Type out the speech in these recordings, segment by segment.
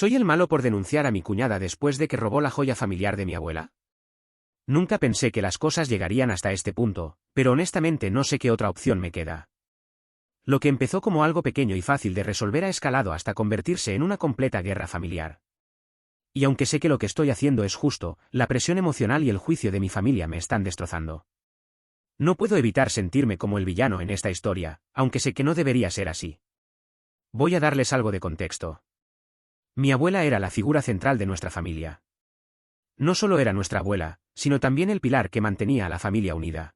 ¿Soy el malo por denunciar a mi cuñada después de que robó la joya familiar de mi abuela? Nunca pensé que las cosas llegarían hasta este punto, pero honestamente no sé qué otra opción me queda. Lo que empezó como algo pequeño y fácil de resolver ha escalado hasta convertirse en una completa guerra familiar. Y aunque sé que lo que estoy haciendo es justo, la presión emocional y el juicio de mi familia me están destrozando. No puedo evitar sentirme como el villano en esta historia, aunque sé que no debería ser así. Voy a darles algo de contexto. Mi abuela era la figura central de nuestra familia. No solo era nuestra abuela, sino también el pilar que mantenía a la familia unida.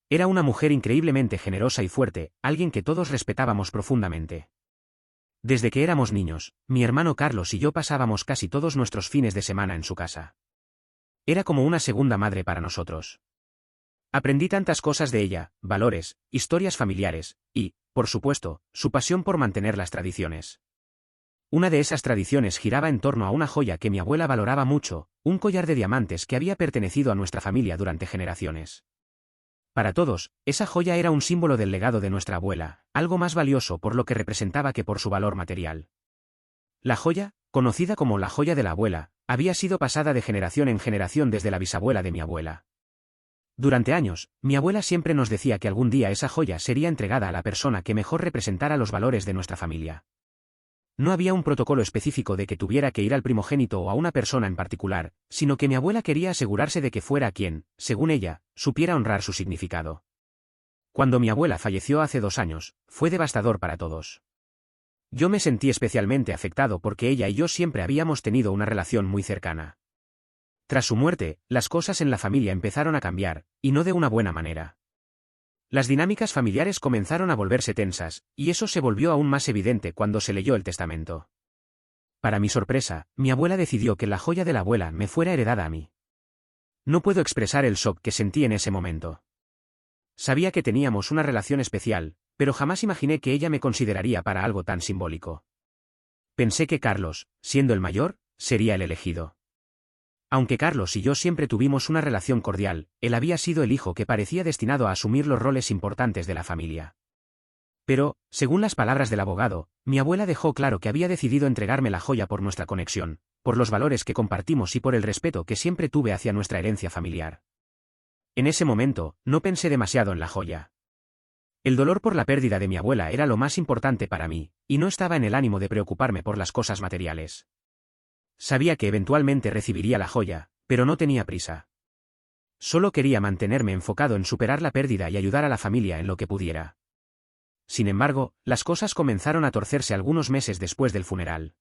Era una mujer increíblemente generosa y fuerte, alguien que todos respetábamos profundamente. Desde que éramos niños, mi hermano Carlos y yo pasábamos casi todos nuestros fines de semana en su casa. Era como una segunda madre para nosotros. Aprendí tantas cosas de ella, valores, historias familiares, y, por supuesto, su pasión por mantener las tradiciones. Una de esas tradiciones giraba en torno a una joya que mi abuela valoraba mucho, un collar de diamantes que había pertenecido a nuestra familia durante generaciones. Para todos, esa joya era un símbolo del legado de nuestra abuela, algo más valioso por lo que representaba que por su valor material. La joya, conocida como la joya de la abuela, había sido pasada de generación en generación desde la bisabuela de mi abuela. Durante años, mi abuela siempre nos decía que algún día esa joya sería entregada a la persona que mejor representara los valores de nuestra familia. No había un protocolo específico de que tuviera que ir al primogénito o a una persona en particular, sino que mi abuela quería asegurarse de que fuera a quien, según ella, supiera honrar su significado. Cuando mi abuela falleció hace 2 años, fue devastador para todos. Yo me sentí especialmente afectado porque ella y yo siempre habíamos tenido una relación muy cercana. Tras su muerte, las cosas en la familia empezaron a cambiar, y no de una buena manera. Las dinámicas familiares comenzaron a volverse tensas, y eso se volvió aún más evidente cuando se leyó el testamento. Para mi sorpresa, mi abuela decidió que la joya de la abuela me fuera heredada a mí. No puedo expresar el shock que sentí en ese momento. Sabía que teníamos una relación especial, pero jamás imaginé que ella me consideraría para algo tan simbólico. Pensé que Carlos, siendo el mayor, sería el elegido. Aunque Carlos y yo siempre tuvimos una relación cordial, él había sido el hijo que parecía destinado a asumir los roles importantes de la familia. Pero, según las palabras del abogado, mi abuela dejó claro que había decidido entregarme la joya por nuestra conexión, por los valores que compartimos y por el respeto que siempre tuve hacia nuestra herencia familiar. En ese momento, no pensé demasiado en la joya. El dolor por la pérdida de mi abuela era lo más importante para mí, y no estaba en el ánimo de preocuparme por las cosas materiales. Sabía que eventualmente recibiría la joya, pero no tenía prisa. Solo quería mantenerme enfocado en superar la pérdida y ayudar a la familia en lo que pudiera. Sin embargo, las cosas comenzaron a torcerse algunos meses después del funeral.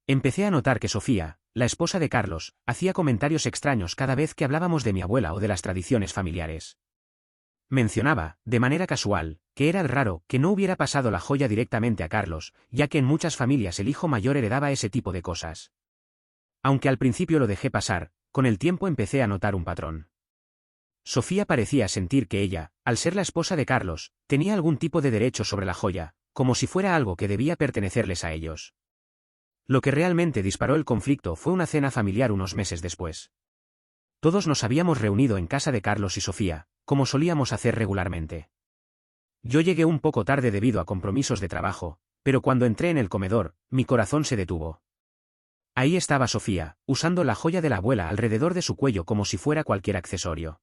Empecé a notar que Sofía, la esposa de Carlos, hacía comentarios extraños cada vez que hablábamos de mi abuela o de las tradiciones familiares. Mencionaba, de manera casual, que era raro que no hubiera pasado la joya directamente a Carlos, ya que en muchas familias el hijo mayor heredaba ese tipo de cosas. Aunque al principio lo dejé pasar, con el tiempo empecé a notar un patrón. Sofía parecía sentir que ella, al ser la esposa de Carlos, tenía algún tipo de derecho sobre la joya, como si fuera algo que debía pertenecerles a ellos. Lo que realmente disparó el conflicto fue una cena familiar unos meses después. Todos nos habíamos reunido en casa de Carlos y Sofía, como solíamos hacer regularmente. Yo llegué un poco tarde debido a compromisos de trabajo, pero cuando entré en el comedor, mi corazón se detuvo. Ahí estaba Sofía, usando la joya de la abuela alrededor de su cuello como si fuera cualquier accesorio.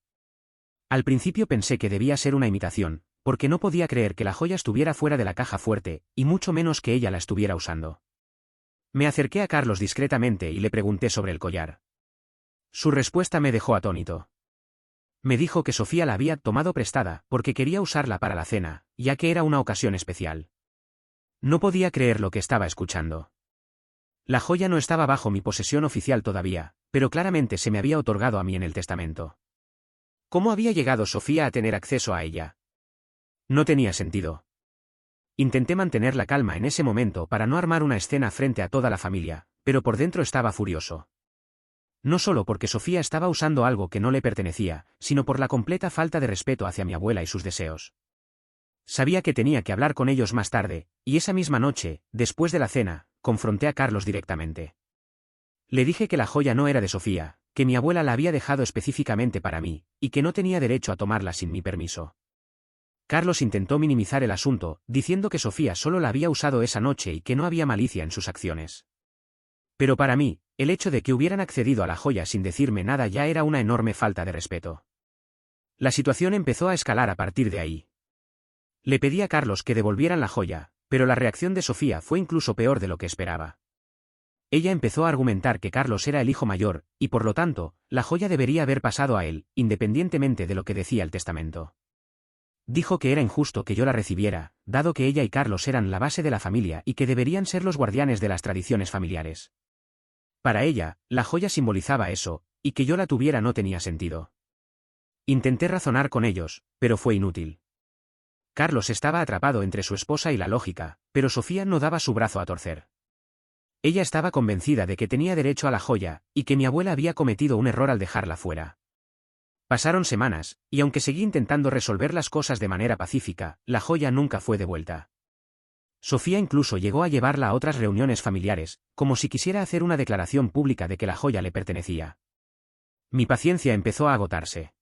Al principio pensé que debía ser una imitación, porque no podía creer que la joya estuviera fuera de la caja fuerte, y mucho menos que ella la estuviera usando. Me acerqué a Carlos discretamente y le pregunté sobre el collar. Su respuesta me dejó atónito. Me dijo que Sofía la había tomado prestada porque quería usarla para la cena, ya que era una ocasión especial. No podía creer lo que estaba escuchando. La joya no estaba bajo mi posesión oficial todavía, pero claramente se me había otorgado a mí en el testamento. ¿Cómo había llegado Sofía a tener acceso a ella? No tenía sentido. Intenté mantener la calma en ese momento para no armar una escena frente a toda la familia, pero por dentro estaba furioso. No solo porque Sofía estaba usando algo que no le pertenecía, sino por la completa falta de respeto hacia mi abuela y sus deseos. Sabía que tenía que hablar con ellos más tarde, y esa misma noche, después de la cena, confronté a Carlos directamente. Le dije que la joya no era de Sofía, que mi abuela la había dejado específicamente para mí, y que no tenía derecho a tomarla sin mi permiso. Carlos intentó minimizar el asunto, diciendo que Sofía solo la había usado esa noche y que no había malicia en sus acciones. Pero para mí, el hecho de que hubieran accedido a la joya sin decirme nada ya era una enorme falta de respeto. La situación empezó a escalar a partir de ahí. Le pedí a Carlos que devolvieran la joya, pero la reacción de Sofía fue incluso peor de lo que esperaba. Ella empezó a argumentar que Carlos era el hijo mayor, y por lo tanto, la joya debería haber pasado a él, independientemente de lo que decía el testamento. Dijo que era injusto que yo la recibiera, dado que ella y Carlos eran la base de la familia y que deberían ser los guardianes de las tradiciones familiares. Para ella, la joya simbolizaba eso, y que yo la tuviera no tenía sentido. Intenté razonar con ellos, pero fue inútil. Carlos estaba atrapado entre su esposa y la lógica, pero Sofía no daba su brazo a torcer. Ella estaba convencida de que tenía derecho a la joya, y que mi abuela había cometido un error al dejarla fuera. Pasaron semanas, y aunque seguí intentando resolver las cosas de manera pacífica, la joya nunca fue devuelta. Sofía incluso llegó a llevarla a otras reuniones familiares, como si quisiera hacer una declaración pública de que la joya le pertenecía. Mi paciencia empezó a agotarse.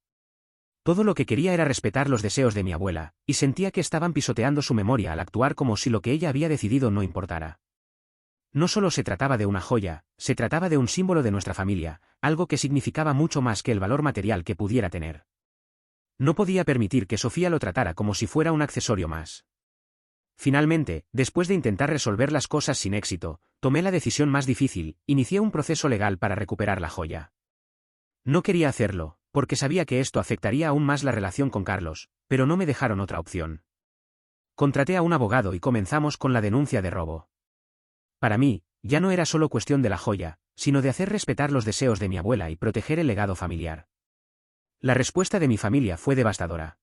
Todo lo que quería era respetar los deseos de mi abuela, y sentía que estaban pisoteando su memoria al actuar como si lo que ella había decidido no importara. No solo se trataba de una joya, se trataba de un símbolo de nuestra familia, algo que significaba mucho más que el valor material que pudiera tener. No podía permitir que Sofía lo tratara como si fuera un accesorio más. Finalmente, después de intentar resolver las cosas sin éxito, tomé la decisión más difícil, inicié un proceso legal para recuperar la joya. No quería hacerlo, porque sabía que esto afectaría aún más la relación con Carlos, pero no me dejaron otra opción. Contraté a un abogado y comenzamos con la denuncia de robo. Para mí, ya no era solo cuestión de la joya, sino de hacer respetar los deseos de mi abuela y proteger el legado familiar. La respuesta de mi familia fue devastadora.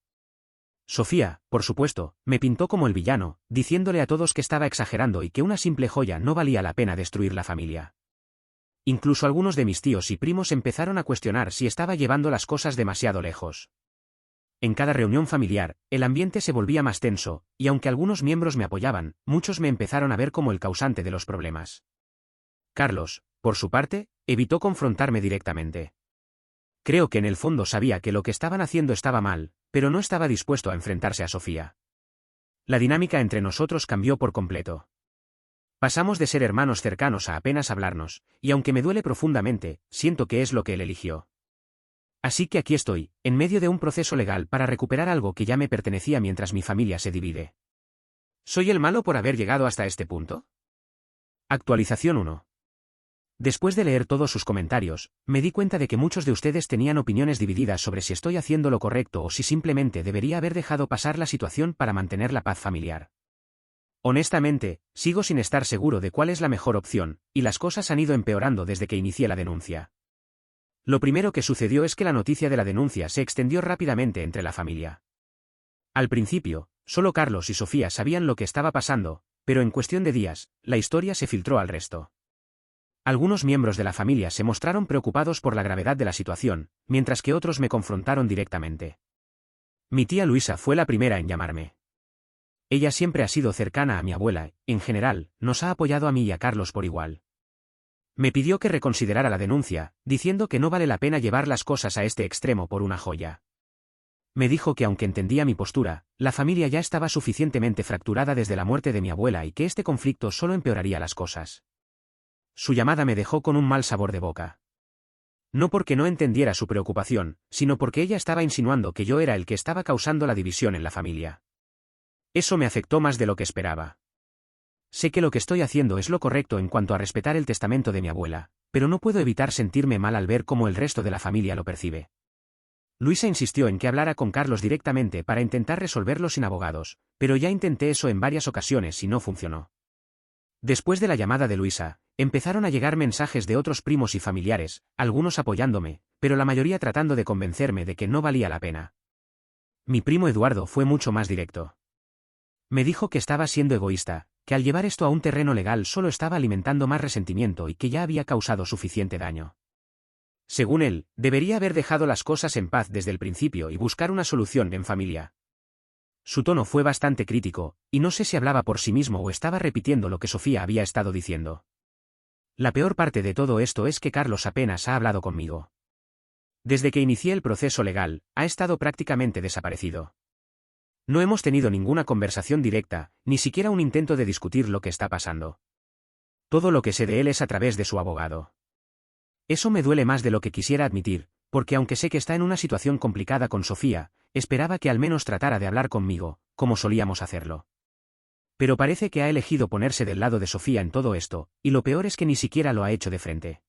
Sofía, por supuesto, me pintó como el villano, diciéndole a todos que estaba exagerando y que una simple joya no valía la pena destruir la familia. Incluso algunos de mis tíos y primos empezaron a cuestionar si estaba llevando las cosas demasiado lejos. En cada reunión familiar, el ambiente se volvía más tenso, y aunque algunos miembros me apoyaban, muchos me empezaron a ver como el causante de los problemas. Carlos, por su parte, evitó confrontarme directamente. Creo que en el fondo sabía que lo que estaban haciendo estaba mal, pero no estaba dispuesto a enfrentarse a Sofía. La dinámica entre nosotros cambió por completo. Pasamos de ser hermanos cercanos a apenas hablarnos, y aunque me duele profundamente, siento que es lo que él eligió. Así que aquí estoy, en medio de un proceso legal para recuperar algo que ya me pertenecía mientras mi familia se divide. ¿Soy el malo por haber llegado hasta este punto? Actualización 1. Después de leer todos sus comentarios, me di cuenta de que muchos de ustedes tenían opiniones divididas sobre si estoy haciendo lo correcto o si simplemente debería haber dejado pasar la situación para mantener la paz familiar. Honestamente, sigo sin estar seguro de cuál es la mejor opción, y las cosas han ido empeorando desde que inicié la denuncia. Lo primero que sucedió es que la noticia de la denuncia se extendió rápidamente entre la familia. Al principio, solo Carlos y Sofía sabían lo que estaba pasando, pero en cuestión de días, la historia se filtró al resto. Algunos miembros de la familia se mostraron preocupados por la gravedad de la situación, mientras que otros me confrontaron directamente. Mi tía Luisa fue la primera en llamarme. Ella siempre ha sido cercana a mi abuela, en general, nos ha apoyado a mí y a Carlos por igual. Me pidió que reconsiderara la denuncia, diciendo que no vale la pena llevar las cosas a este extremo por una joya. Me dijo que aunque entendía mi postura, la familia ya estaba suficientemente fracturada desde la muerte de mi abuela y que este conflicto solo empeoraría las cosas. Su llamada me dejó con un mal sabor de boca. No porque no entendiera su preocupación, sino porque ella estaba insinuando que yo era el que estaba causando la división en la familia. Eso me afectó más de lo que esperaba. Sé que lo que estoy haciendo es lo correcto en cuanto a respetar el testamento de mi abuela, pero no puedo evitar sentirme mal al ver cómo el resto de la familia lo percibe. Luisa insistió en que hablara con Carlos directamente para intentar resolverlo sin abogados, pero ya intenté eso en varias ocasiones y no funcionó. Después de la llamada de Luisa, empezaron a llegar mensajes de otros primos y familiares, algunos apoyándome, pero la mayoría tratando de convencerme de que no valía la pena. Mi primo Eduardo fue mucho más directo. Me dijo que estaba siendo egoísta, que al llevar esto a un terreno legal solo estaba alimentando más resentimiento y que ya había causado suficiente daño. Según él, debería haber dejado las cosas en paz desde el principio y buscar una solución en familia. Su tono fue bastante crítico, y no sé si hablaba por sí mismo o estaba repitiendo lo que Sofía había estado diciendo. La peor parte de todo esto es que Carlos apenas ha hablado conmigo. Desde que inicié el proceso legal, ha estado prácticamente desaparecido. No hemos tenido ninguna conversación directa, ni siquiera un intento de discutir lo que está pasando. Todo lo que sé de él es a través de su abogado. Eso me duele más de lo que quisiera admitir, porque aunque sé que está en una situación complicada con Sofía, esperaba que al menos tratara de hablar conmigo, como solíamos hacerlo. Pero parece que ha elegido ponerse del lado de Sofía en todo esto, y lo peor es que ni siquiera lo ha hecho de frente.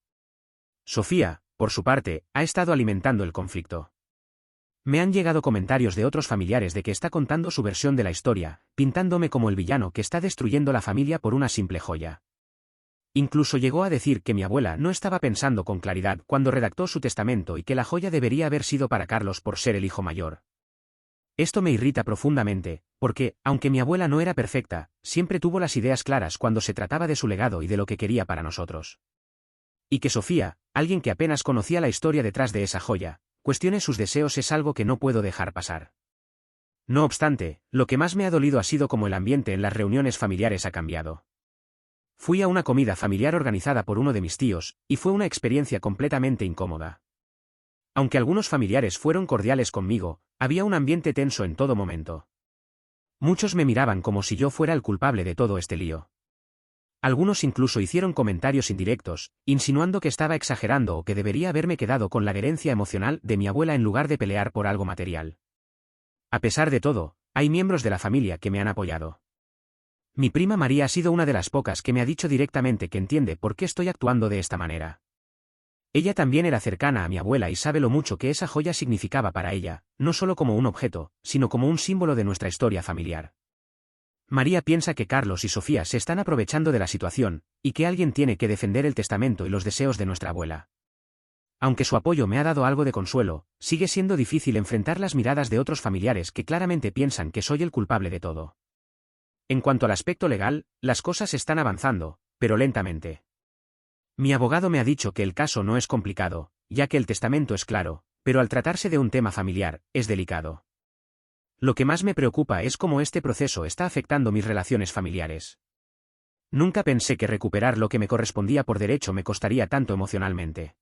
Sofía, por su parte, ha estado alimentando el conflicto. Me han llegado comentarios de otros familiares de que está contando su versión de la historia, pintándome como el villano que está destruyendo la familia por una simple joya. Incluso llegó a decir que mi abuela no estaba pensando con claridad cuando redactó su testamento y que la joya debería haber sido para Carlos por ser el hijo mayor. Esto me irrita profundamente, porque, aunque mi abuela no era perfecta, siempre tuvo las ideas claras cuando se trataba de su legado y de lo que quería para nosotros. Y que Sofía, alguien que apenas conocía la historia detrás de esa joya, cuestione sus deseos es algo que no puedo dejar pasar. No obstante, lo que más me ha dolido ha sido cómo el ambiente en las reuniones familiares ha cambiado. Fui a una comida familiar organizada por uno de mis tíos, y fue una experiencia completamente incómoda. Aunque algunos familiares fueron cordiales conmigo, había un ambiente tenso en todo momento. Muchos me miraban como si yo fuera el culpable de todo este lío. Algunos incluso hicieron comentarios indirectos, insinuando que estaba exagerando o que debería haberme quedado con la herencia emocional de mi abuela en lugar de pelear por algo material. A pesar de todo, hay miembros de la familia que me han apoyado. Mi prima María ha sido una de las pocas que me ha dicho directamente que entiende por qué estoy actuando de esta manera. Ella también era cercana a mi abuela y sabe lo mucho que esa joya significaba para ella, no solo como un objeto, sino como un símbolo de nuestra historia familiar. María piensa que Carlos y Sofía se están aprovechando de la situación, y que alguien tiene que defender el testamento y los deseos de nuestra abuela. Aunque su apoyo me ha dado algo de consuelo, sigue siendo difícil enfrentar las miradas de otros familiares que claramente piensan que soy el culpable de todo. En cuanto al aspecto legal, las cosas están avanzando, pero lentamente. Mi abogado me ha dicho que el caso no es complicado, ya que el testamento es claro, pero al tratarse de un tema familiar, es delicado. Lo que más me preocupa es cómo este proceso está afectando mis relaciones familiares. Nunca pensé que recuperar lo que me correspondía por derecho me costaría tanto emocionalmente.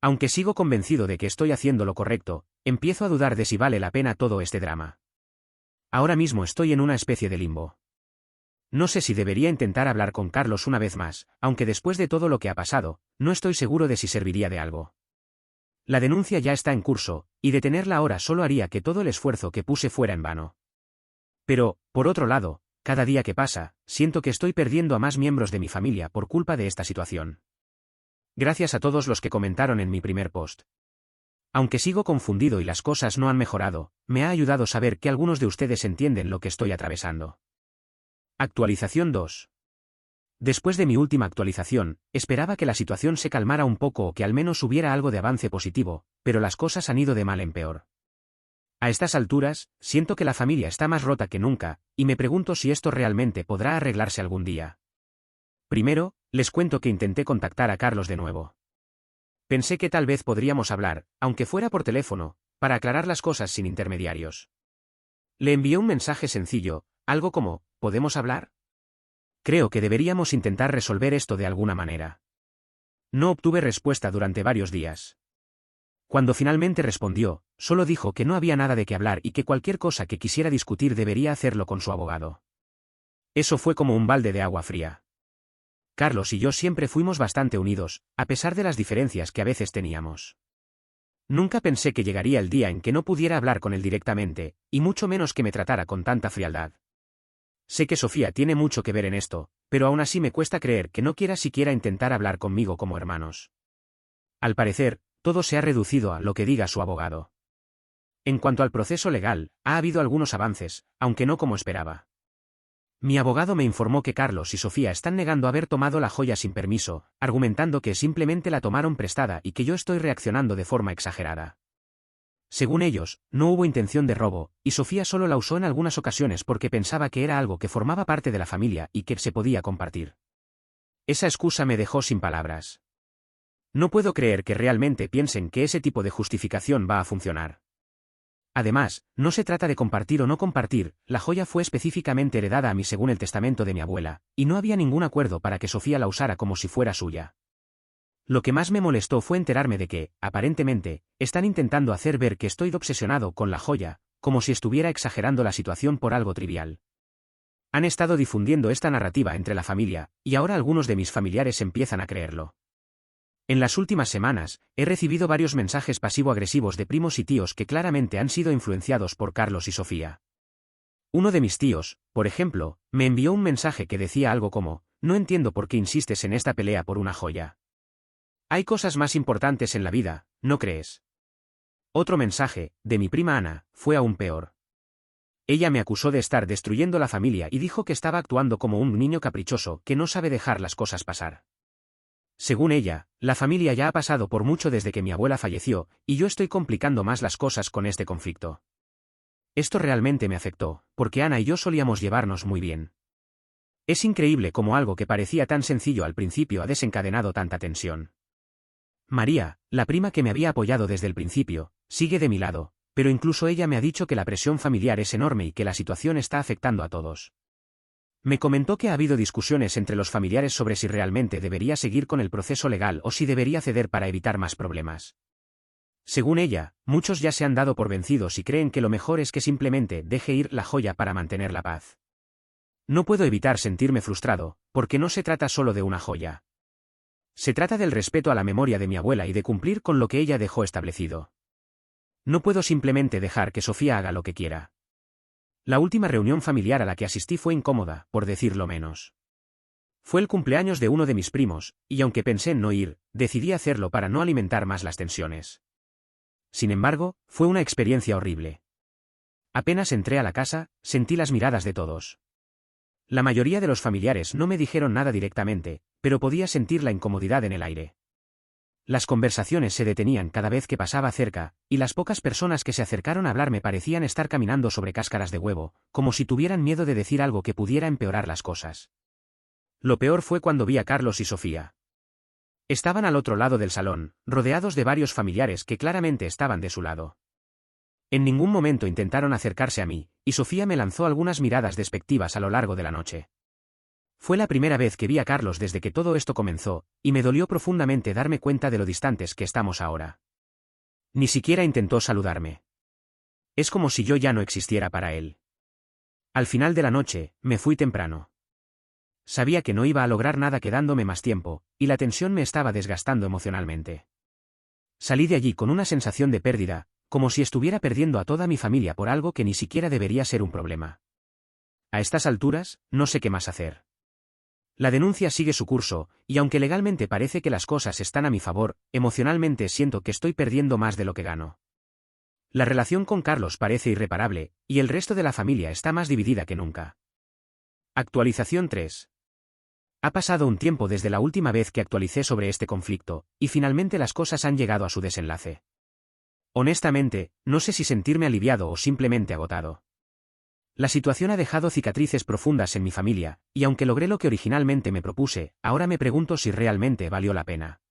Aunque sigo convencido de que estoy haciendo lo correcto, empiezo a dudar de si vale la pena todo este drama. Ahora mismo estoy en una especie de limbo. No sé si debería intentar hablar con Carlos una vez más, aunque después de todo lo que ha pasado, no estoy seguro de si serviría de algo. La denuncia ya está en curso, y detenerla ahora solo haría que todo el esfuerzo que puse fuera en vano. Pero, por otro lado, cada día que pasa, siento que estoy perdiendo a más miembros de mi familia por culpa de esta situación. Gracias a todos los que comentaron en mi primer post. Aunque sigo confundido y las cosas no han mejorado, me ha ayudado saber que algunos de ustedes entienden lo que estoy atravesando. Actualización 2. Después de mi última actualización, esperaba que la situación se calmara un poco o que al menos hubiera algo de avance positivo, pero las cosas han ido de mal en peor. A estas alturas, siento que la familia está más rota que nunca, y me pregunto si esto realmente podrá arreglarse algún día. Primero, les cuento que intenté contactar a Carlos de nuevo. Pensé que tal vez podríamos hablar, aunque fuera por teléfono, para aclarar las cosas sin intermediarios. Le envié un mensaje sencillo, algo como, ¿podemos hablar? Creo que deberíamos intentar resolver esto de alguna manera. No obtuve respuesta durante varios días. Cuando finalmente respondió, solo dijo que no había nada de qué hablar y que cualquier cosa que quisiera discutir debería hacerlo con su abogado. Eso fue como un balde de agua fría. Carlos y yo siempre fuimos bastante unidos, a pesar de las diferencias que a veces teníamos. Nunca pensé que llegaría el día en que no pudiera hablar con él directamente, y mucho menos que me tratara con tanta frialdad. Sé que Sofía tiene mucho que ver en esto, pero aún así me cuesta creer que no quiera siquiera intentar hablar conmigo como hermanos. Al parecer, todo se ha reducido a lo que diga su abogado. En cuanto al proceso legal, ha habido algunos avances, aunque no como esperaba. Mi abogado me informó que Carlos y Sofía están negando haber tomado la joya sin permiso, argumentando que simplemente la tomaron prestada y que yo estoy reaccionando de forma exagerada. Según ellos, no hubo intención de robo, y Sofía solo la usó en algunas ocasiones porque pensaba que era algo que formaba parte de la familia y que se podía compartir. Esa excusa me dejó sin palabras. No puedo creer que realmente piensen que ese tipo de justificación va a funcionar. Además, no se trata de compartir o no compartir, la joya fue específicamente heredada a mí según el testamento de mi abuela, y no había ningún acuerdo para que Sofía la usara como si fuera suya. Lo que más me molestó fue enterarme de que, aparentemente, están intentando hacer ver que estoy obsesionado con la joya, como si estuviera exagerando la situación por algo trivial. Han estado difundiendo esta narrativa entre la familia, y ahora algunos de mis familiares empiezan a creerlo. En las últimas semanas, he recibido varios mensajes pasivo-agresivos de primos y tíos que claramente han sido influenciados por Carlos y Sofía. Uno de mis tíos, por ejemplo, me envió un mensaje que decía algo como: no entiendo por qué insistes en esta pelea por una joya. Hay cosas más importantes en la vida, ¿no crees? Otro mensaje, de mi prima Ana, fue aún peor. Ella me acusó de estar destruyendo la familia y dijo que estaba actuando como un niño caprichoso que no sabe dejar las cosas pasar. Según ella, la familia ya ha pasado por mucho desde que mi abuela falleció, y yo estoy complicando más las cosas con este conflicto. Esto realmente me afectó, porque Ana y yo solíamos llevarnos muy bien. Es increíble cómo algo que parecía tan sencillo al principio ha desencadenado tanta tensión. María, la prima que me había apoyado desde el principio, sigue de mi lado, pero incluso ella me ha dicho que la presión familiar es enorme y que la situación está afectando a todos. Me comentó que ha habido discusiones entre los familiares sobre si realmente debería seguir con el proceso legal o si debería ceder para evitar más problemas. Según ella, muchos ya se han dado por vencidos y creen que lo mejor es que simplemente deje ir la joya para mantener la paz. No puedo evitar sentirme frustrado, porque no se trata solo de una joya. Se trata del respeto a la memoria de mi abuela y de cumplir con lo que ella dejó establecido. No puedo simplemente dejar que Sofía haga lo que quiera. La última reunión familiar a la que asistí fue incómoda, por decirlo menos. Fue el cumpleaños de uno de mis primos, y aunque pensé en no ir, decidí hacerlo para no alimentar más las tensiones. Sin embargo, fue una experiencia horrible. Apenas entré a la casa, sentí las miradas de todos. La mayoría de los familiares no me dijeron nada directamente, pero podía sentir la incomodidad en el aire. Las conversaciones se detenían cada vez que pasaba cerca, y las pocas personas que se acercaron a hablarme parecían estar caminando sobre cáscaras de huevo, como si tuvieran miedo de decir algo que pudiera empeorar las cosas. Lo peor fue cuando vi a Carlos y Sofía. Estaban al otro lado del salón, rodeados de varios familiares que claramente estaban de su lado. En ningún momento intentaron acercarse a mí, y Sofía me lanzó algunas miradas despectivas a lo largo de la noche. Fue la primera vez que vi a Carlos desde que todo esto comenzó, y me dolió profundamente darme cuenta de lo distantes que estamos ahora. Ni siquiera intentó saludarme. Es como si yo ya no existiera para él. Al final de la noche, me fui temprano. Sabía que no iba a lograr nada quedándome más tiempo, y la tensión me estaba desgastando emocionalmente. Salí de allí con una sensación de pérdida, como si estuviera perdiendo a toda mi familia por algo que ni siquiera debería ser un problema. A estas alturas, no sé qué más hacer. La denuncia sigue su curso, y aunque legalmente parece que las cosas están a mi favor, emocionalmente siento que estoy perdiendo más de lo que gano. La relación con Carlos parece irreparable, y el resto de la familia está más dividida que nunca. Actualización 3. Ha pasado un tiempo desde la última vez que actualicé sobre este conflicto, y finalmente las cosas han llegado a su desenlace. Honestamente, no sé si sentirme aliviado o simplemente agotado. La situación ha dejado cicatrices profundas en mi familia, y aunque logré lo que originalmente me propuse, ahora me pregunto si realmente valió la pena.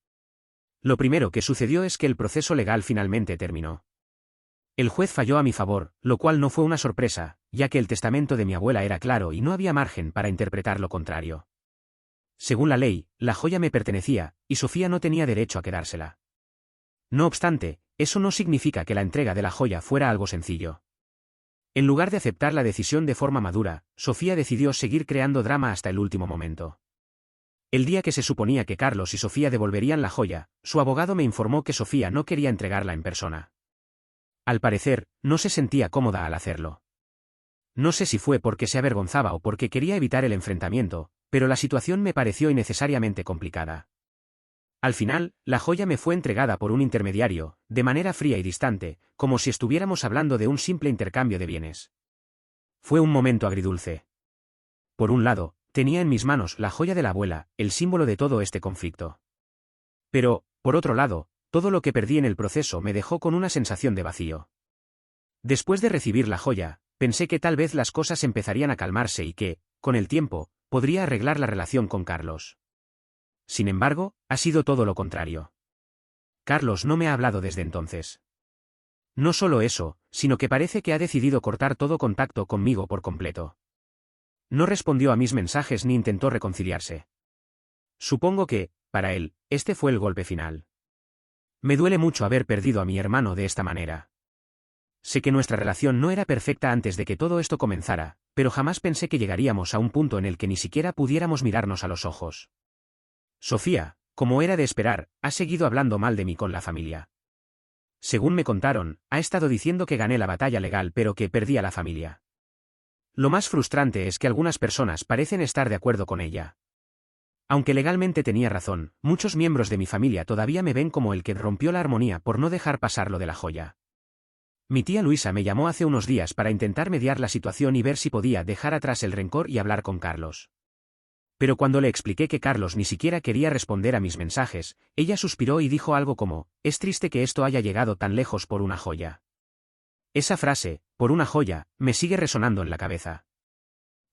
Lo primero que sucedió es que el proceso legal finalmente terminó. El juez falló a mi favor, lo cual no fue una sorpresa, ya que el testamento de mi abuela era claro y no había margen para interpretar lo contrario. Según la ley, la joya me pertenecía, y Sofía no tenía derecho a quedársela. No obstante, eso no significa que la entrega de la joya fuera algo sencillo. En lugar de aceptar la decisión de forma madura, Sofía decidió seguir creando drama hasta el último momento. El día que se suponía que Carlos y Sofía devolverían la joya, su abogado me informó que Sofía no quería entregarla en persona. Al parecer, no se sentía cómoda al hacerlo. No sé si fue porque se avergonzaba o porque quería evitar el enfrentamiento, pero la situación me pareció innecesariamente complicada. Al final, la joya me fue entregada por un intermediario, de manera fría y distante, como si estuviéramos hablando de un simple intercambio de bienes. Fue un momento agridulce. Por un lado, tenía en mis manos la joya de la abuela, el símbolo de todo este conflicto. Pero, por otro lado, todo lo que perdí en el proceso me dejó con una sensación de vacío. Después de recibir la joya, pensé que tal vez las cosas empezarían a calmarse y que, con el tiempo, podría arreglar la relación con Carlos. Sin embargo, ha sido todo lo contrario. Carlos no me ha hablado desde entonces. No solo eso, sino que parece que ha decidido cortar todo contacto conmigo por completo. No respondió a mis mensajes ni intentó reconciliarse. Supongo que, para él, este fue el golpe final. Me duele mucho haber perdido a mi hermano de esta manera. Sé que nuestra relación no era perfecta antes de que todo esto comenzara, pero jamás pensé que llegaríamos a un punto en el que ni siquiera pudiéramos mirarnos a los ojos. Sofía, como era de esperar, ha seguido hablando mal de mí con la familia. Según me contaron, ha estado diciendo que gané la batalla legal pero que perdí a la familia. Lo más frustrante es que algunas personas parecen estar de acuerdo con ella. Aunque legalmente tenía razón, muchos miembros de mi familia todavía me ven como el que rompió la armonía por no dejar pasar lo de la joya. Mi tía Luisa me llamó hace unos días para intentar mediar la situación y ver si podía dejar atrás el rencor y hablar con Carlos. Pero cuando le expliqué que Carlos ni siquiera quería responder a mis mensajes, ella suspiró y dijo algo como, «Es triste que esto haya llegado tan lejos por una joya». Esa frase, por una joya, me sigue resonando en la cabeza.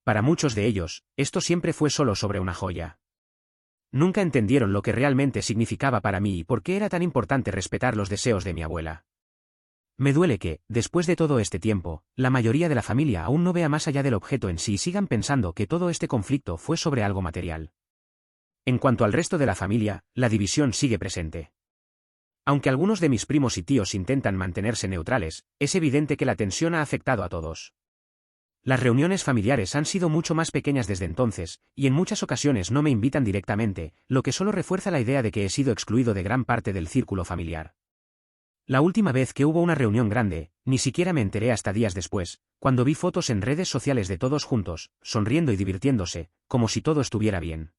Para muchos de ellos, esto siempre fue solo sobre una joya. Nunca entendieron lo que realmente significaba para mí y por qué era tan importante respetar los deseos de mi abuela. Me duele que, después de todo este tiempo, la mayoría de la familia aún no vea más allá del objeto en sí y sigan pensando que todo este conflicto fue sobre algo material. En cuanto al resto de la familia, la división sigue presente. Aunque algunos de mis primos y tíos intentan mantenerse neutrales, es evidente que la tensión ha afectado a todos. Las reuniones familiares han sido mucho más pequeñas desde entonces, y en muchas ocasiones no me invitan directamente, lo que solo refuerza la idea de que he sido excluido de gran parte del círculo familiar. La última vez que hubo una reunión grande, ni siquiera me enteré hasta días después, cuando vi fotos en redes sociales de todos juntos, sonriendo y divirtiéndose, como si todo estuviera bien.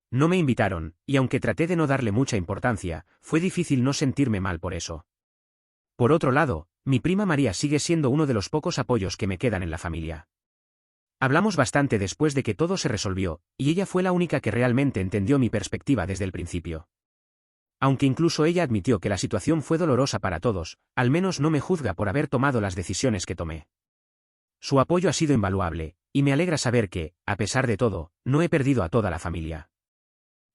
No me invitaron, y aunque traté de no darle mucha importancia, fue difícil no sentirme mal por eso. Por otro lado, mi prima María sigue siendo uno de los pocos apoyos que me quedan en la familia. Hablamos bastante después de que todo se resolvió, y ella fue la única que realmente entendió mi perspectiva desde el principio. Aunque incluso ella admitió que la situación fue dolorosa para todos, al menos no me juzga por haber tomado las decisiones que tomé. Su apoyo ha sido invaluable, y me alegra saber que, a pesar de todo, no he perdido a toda la familia.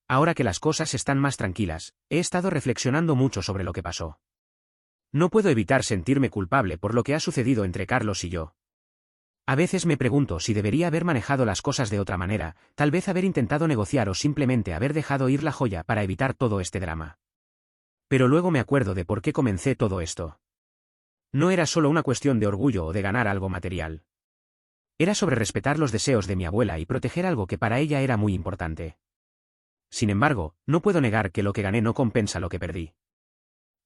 Ahora que las cosas están más tranquilas, he estado reflexionando mucho sobre lo que pasó. No puedo evitar sentirme culpable por lo que ha sucedido entre Carlos y yo. A veces me pregunto si debería haber manejado las cosas de otra manera, tal vez haber intentado negociar o simplemente haber dejado ir la joya para evitar todo este drama. Pero luego me acuerdo de por qué comencé todo esto. No era solo una cuestión de orgullo o de ganar algo material. Era sobre respetar los deseos de mi abuela y proteger algo que para ella era muy importante. Sin embargo, no puedo negar que lo que gané no compensa lo que perdí.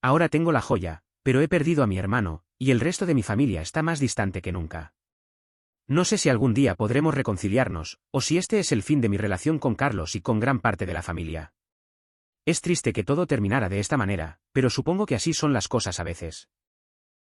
Ahora tengo la joya, pero he perdido a mi hermano, y el resto de mi familia está más distante que nunca. No sé si algún día podremos reconciliarnos, o si este es el fin de mi relación con Carlos y con gran parte de la familia. Es triste que todo terminara de esta manera, pero supongo que así son las cosas a veces.